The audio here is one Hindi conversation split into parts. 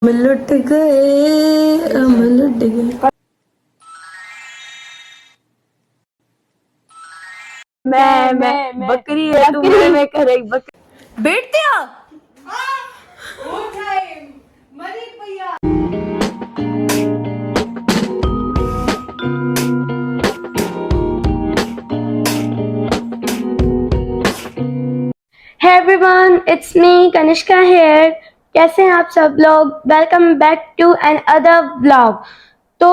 लुट गए हम लुट गए। मैं बकरी है तू में कर एक बकरी बैठ दिया। Hey everyone, it's me Kanishka here. कैसे हैं आप सब लोग? Welcome back to another vlog. तो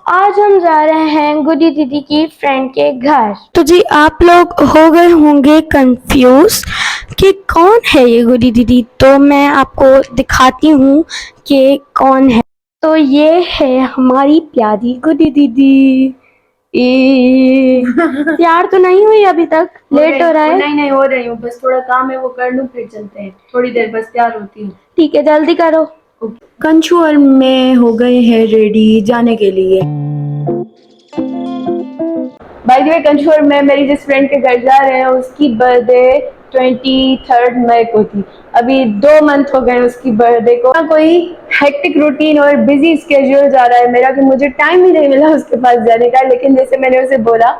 आज हम जा रहे हैं गुडी दीदी की फ्रेंड के घर। तो जी आप लोग हो गए होंगे कंफ्यूज कि कौन है ये गुडी दीदी, तो मैं आपको दिखाती हूँ कि कौन है। तो ये है हमारी प्यारी गुडी दीदी। तैयार तो नहीं हुई अभी तक? लेट हो रहा है? नहीं हो रही हूँ, बस थोड़ा काम है वो कर लूँ फिर चलते हैं। थोड़ी देर बस तैयार होती हूँ। ठीक है, जल्दी करो। कंचू और मैं हो गए हैं रेडी जाने के लिए। बाय द वे कंचू और मैं मेरी जिस फ्रेंड के घर जा रहे हैं उसकी बर्थडे 23 मई को थी। अभी 2 मंथ हो गए उसकी बर्थडे को। कोई हेक्टिक रूटीन और बिजी स्केड्यूल जा रहा है मेरा कि मुझे टाइम ही नहीं मिला उसके पास जाने का। लेकिन जैसे मैंने उसे बोला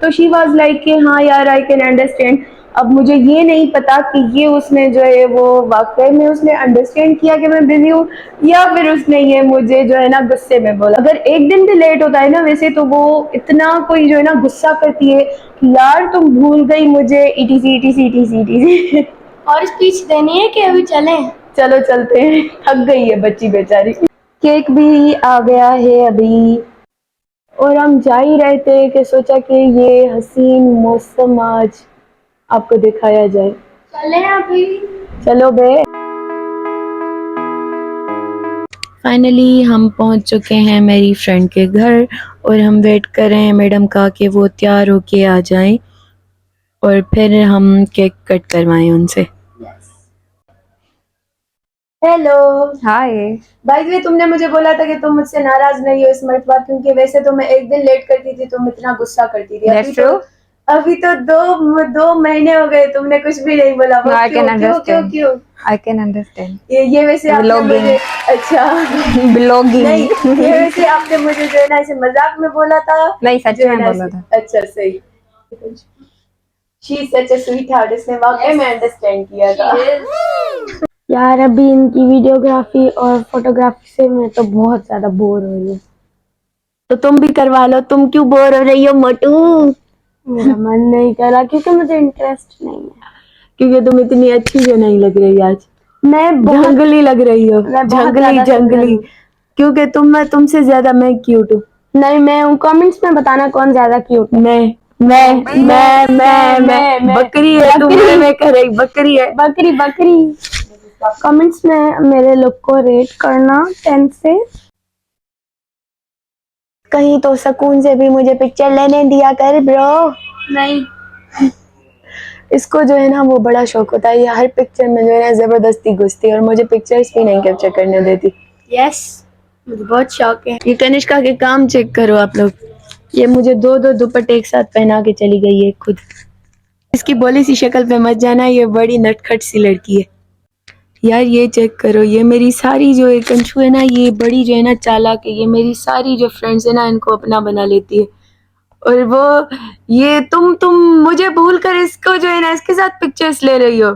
तो शी वॉज लाइक कि हाँ यार आई कैन अंडरस्टैंड। अब मुझे ये नहीं पता कि ये उसने जो है वो वाकई में उसने अंडरस्टैंड किया कि मैं बिजी हूँ या फिर उसने ये मुझे जो है ना गुस्से में बोला। अगर एक दिन भी लेट होता है ना वैसे तो वो इतना कोई जो है ना गुस्सा करती है कि यार तुम भूल गई मुझे इटीसी इटीसी इटीसी इटीसी। और स्पीच देनी है कि अभी चलें? चलो चलते हैं, थक गई है बच्ची बेचारी। केक भी आ गया है अभी और हम जा ही रहे थे कि सोचा कि ये हसीन मौसम आज आपको दिखाया जाए। चलें अभी? चलो बे। फाइनली हम पहुंच चुके हैं मेरी फ्रेंड के घर और हम वेट कर रहे हैं मैडम का कि वो तैयार होके आ जाएं और फिर हम केक कट करवाएं उनसे। Hello hi. By the way तुमने मुझे बोला था कि तुम मुझसे नाराज नहीं हो इस मरतबा, क्योंकि वैसे तो मैं एक दिन लेट करती थी तुम इतना गुस्सा करती थी। अभी तो दो महीने हो गए तुमने कुछ भी नहीं बोला। No, I can क्यों understand. क्यों? I can understand. ये वैसे आपने मुझे अच्छा ब्लॉगिंग नहीं, ये वैसे आपने मुझे जो है ना ऐसे मजाक में बोला था। नहीं, सच में बोला था। अच्छा सही। She is such a sweet heart, इसने वाकई में अंडरस्टैंड किया था। यार अभी इनकी वीडियोग्राफी और फोटोग्राफी से मैं तो बहुत ज्यादा बोर हो रही हूँ। तो तुम भी करवा लो, तुम क्यों बोर हो रही हो मोटू? मेरा मन नहीं कर रहा क्योंकि मुझे इंटरेस्ट नहीं है। क्योंकि तुम इतनी अच्छी जो नहीं लग रही आज। मैं बहुत जंगली लग रही हो, मैं बहुत ज्यादा जंगली। क्योंकि तुमसे ज्यादा मैं क्यूट हूँ। नहीं, मैं हूँ। कमेंट्स में बताना कौन ज्यादा क्यूट है। मैं बकरी है तू में कर एक बकरी है। बकरी। कमेंट्स में मेरे लुक को रेट करना 10 से। कहीं तो सुकून से भी मुझे पिक्चर लेने दिया कर ब्रो। नहीं, इसको जो है ना वो बड़ा शौक होता है, ये हर पिक्चर में जो है ना जबरदस्ती घुसती है और मुझे पिक्चर्स भी नहीं कैप्चर करने देती। यस, मुझे बहुत शौक है। ये कनिष्का के काम चेक करो आप लोग। ये मुझे दो दुपट्टे एक साथ पहना के चली गई है खुद। इसकी बोली सी शक्ल पे मत जाना, ये बड़ी नटखट सी लड़की है। यार ये चेक करो, ये मेरी सारी जो एक कंचू है ना ये बड़ी जो है ना चालाक है। ये मेरी सारी जो फ्रेंड्स है ना इनको अपना बना लेती है। और वो ये तुम मुझे भूल कर इसको जो है ना इसके साथ पिक्चर्स ले रही हो।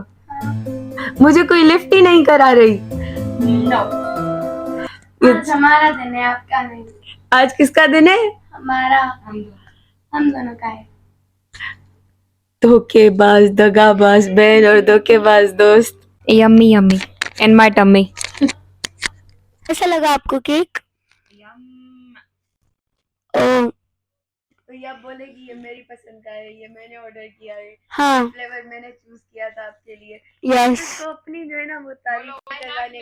मुझे कोई लिफ्ट ही नहीं करा रही। आज हमारा दिन है, आपका नहीं। आज किसका दिन है? हमारा, हम दोनों का है। धोखेबाज दगाबाज बहन और धोखेबाज दोस्त। Yummy yummy in my tummy. कैसा लगा आपको केक? तो ये आप बोलेगी ये मेरी पसंद का है, ये मैंने ऑर्डर किया है। हाँ, फ्लेवर मैंने चूज किया था आपके लिए। यस तो अपनी जो है ना वो तारीफ करवाने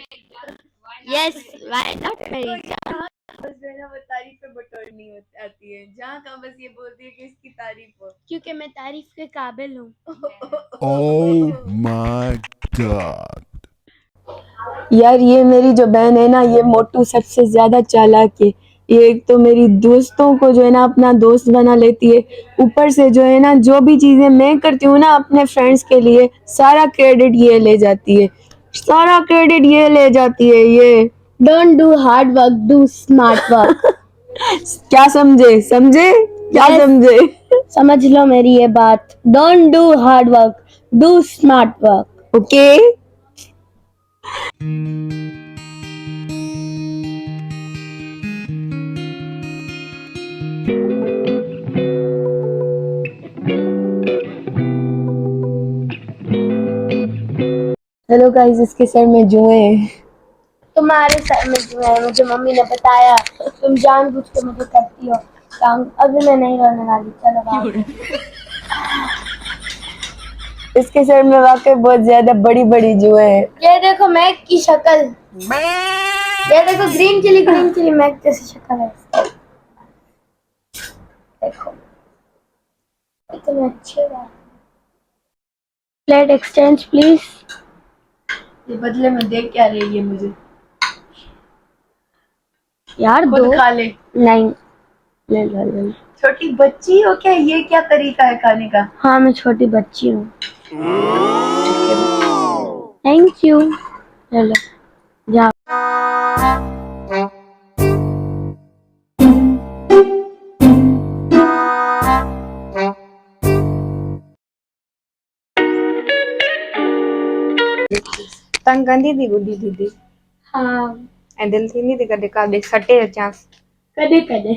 यस, व्हाई नॉट मेरी जान। बस जो है ना वो तारीफ पे बटोरनी आती है। जहाँ का बस ये बोलती है कि इसकी तारीफ हो, क्योंकि मैं तारीफ के काबिल हूँ। Oh my god. यार ये मेरी जो बहन है ना ये मोटू सबसे ज्यादा चालाक है। ये एक तो मेरी दोस्तों को जो है ना अपना दोस्त बना लेती है, ऊपर से जो है ना जो भी चीजें मैं करती हूँ ना अपने फ्रेंड्स के लिए सारा क्रेडिट ये ले जाती है। सारा क्रेडिट ये ले जाती है ये। Don't do hard work, do smart work. क्या समझे? समझे? क्या Yes. समझे? समझ लो मेरी ये बात। Don't do hard work, do smart work. Okay. Hello guys, इसके सर में जुए हैं। तुम्हारे सर में जो है, मुझे मम्मी ने बताया, तुम जानबूझ के मुझे करती हो काम। अभी मैं नहीं रोने वाली, चलो भागो। इसके सर में वाकई बहुत ज्यादा बड़ी बड़ी जुए हैं। ये देखो मैक की शक्ल, ये देखो ग्रीन चिली मैक जैसी शक्ल है इसकी। देखो इतने अच्छे बात। Plate exchange please. ये बदले में देख क्या रही है मुझे? यार खुद दो खा ले। नहीं, ले लो ले लो। छोटी बच्ची हो क्या? ये क्या तरीका है खाने का? हाँ मैं छोटी बच्ची हूँ। थैंक यू, ले लो जाओ। तंग कंदी थी गुड्डी दीदी हाँ ऐं दिलि थींदी थी कॾहिं का सटे अचांसि। कदे कदे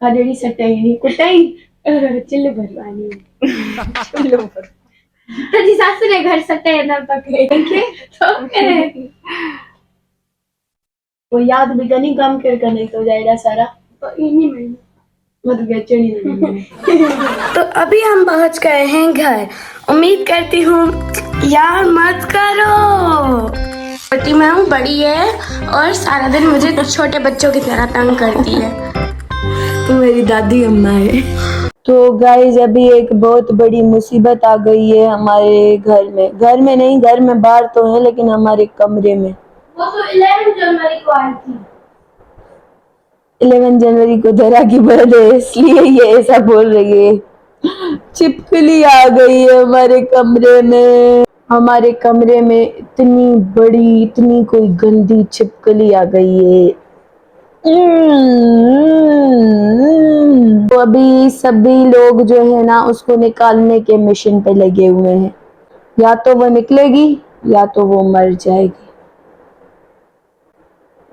कदड़ी सटाई नहीं कुटाई चिल्ल भरवानी तेरी सासू ने घर सटे ना पकड़े के तो वो याद भी कहीं काम कर नहीं तो जाएगा सारा। तो इन्हीं में मत बेचैनी नहीं। तो अभी हम पहुंच गए हैं घर। उम्मीद करती हूँ यार मत करो। छोटी मैं हूँ, बड़ी है और सारा दिन मुझे छोटे बच्चों की तरह तंग करती है। तो मेरी दादी अम्मा है। तो गाइस, अभी एक बहुत बड़ी मुसीबत आ गई है हमारे घर में। घर में नहीं, घर में बाहर तो है लेकिन हमारे कमरे में। वो तो 11 जनवरी को आई थी। 11 जनवरी को धरा की बर्थडे है, इसलिए ये ऐसा बोल रही है। छिपकली आ गई है हमारे कमरे में। हमारे कमरे में इतनी बड़ी, इतनी कोई गंदी छिपकली आ गई है। तो अभी सभी लोग जो है ना उसको निकालने के मिशन पे लगे हुए हैं। या तो वो निकलेगी या तो वो मर जाएगी।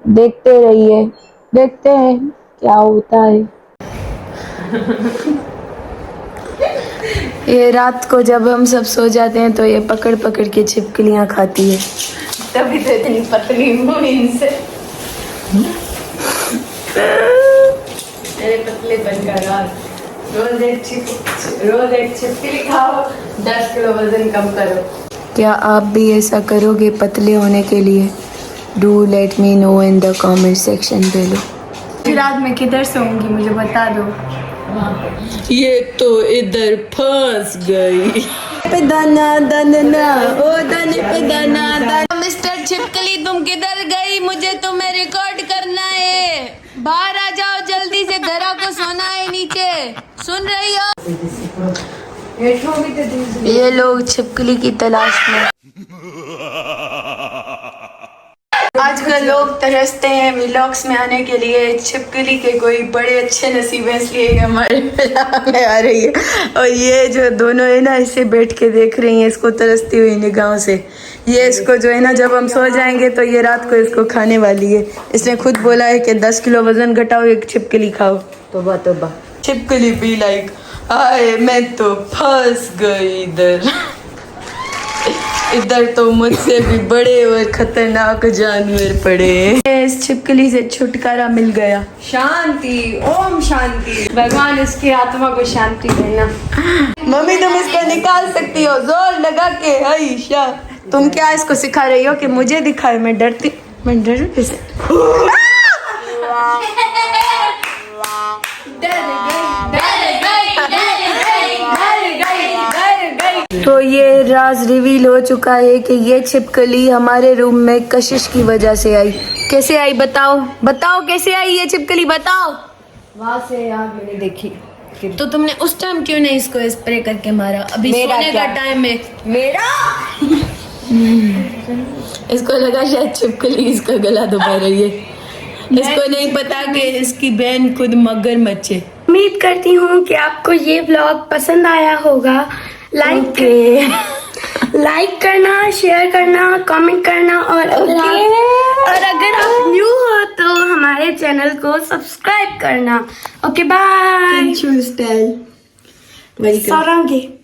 देखते रहिए, देखते हैं क्या होता है। ये रात को जब हम सब सो जाते हैं तो ये पकड़ पकड़ के छिपकलियां खाती है। तभी तो इतनी पतली हूँ इनसे। मेरे पतले बनकर रोज एक छिपकली खाओ, 10 किलो वजन कम करो। क्या आप भी ऐसा करोगे पतले होने के लिए? Do let me know in the comment section below. रात में किधर सोऊंगी मुझे बता दो। ये तो इधर फंस गई। पे दाना दाना ओ दाने पे दाना दाना। मिस्टर छिपकली तुम किधर गई? मुझे तुम्हें रिकॉर्ड करना है। बाहर आ जाओ जल्दी से, धरा को सोना है नीचे। सुन रही हो? ये लोग छिपकली की तलाश में। आजकल लोग तरसते हैं व्लॉग्स में आने के लिए। छिपकली के कोई बड़े अच्छे नसीब है इसलिए हमारे व्लॉग में आ रही है। और ये जो दोनों है ना इसे बैठ के देख रही हैं इसको तरसती हुई निगाहों से। ये इसको जो है ना जब हम सो जाएंगे तो ये रात को इसको खाने वाली है। इसने खुद बोला है कि 10 किलो वजन घटाओ, एक छिपकली खाओ। तोबा तोबा। छिपकली भी लाइक आए मैं तो फंस गई इधर। इधर तो मुझसे भी बड़े और खतरनाक जानवर पड़े। इस छिपकली से छुटकारा मिल गया। शांति, ओम शांति। भगवान इसकी आत्मा को शांति देना। मम्मी तुम इसको निकाल सकती हो जोर लगा के। आयशा तुम क्या इसको सिखा रही हो कि मुझे दिखाए? मैं डरती, मैं डरूं कैसे? तो ये राज रिवील हो चुका है कि ये छिपकली हमारे रूम में कशिश की वजह से आई। कैसे आई बताओ, बताओ कैसे आई ये छिपकली, बताओ। वहां से यहाँ मैंने देखी। तो तुमने उस टाइम क्यों नहीं इसको स्प्रे करके मारा? अभी सोने का टाइम है मेरा। इसको लगा शायद छिपकली इसका गला दबा रही है। इसको नहीं पता कि इसकी बहन खुद मगरमच्छ है। उम्मीद करती हूँ कि आपको ये व्लॉग पसंद आया होगा। लाइक करना, शेयर करना, कमेंट करना और अगर आप न्यू हो तो हमारे चैनल को सब्सक्राइब करना। Okay bye. स्टाइल सारंगी।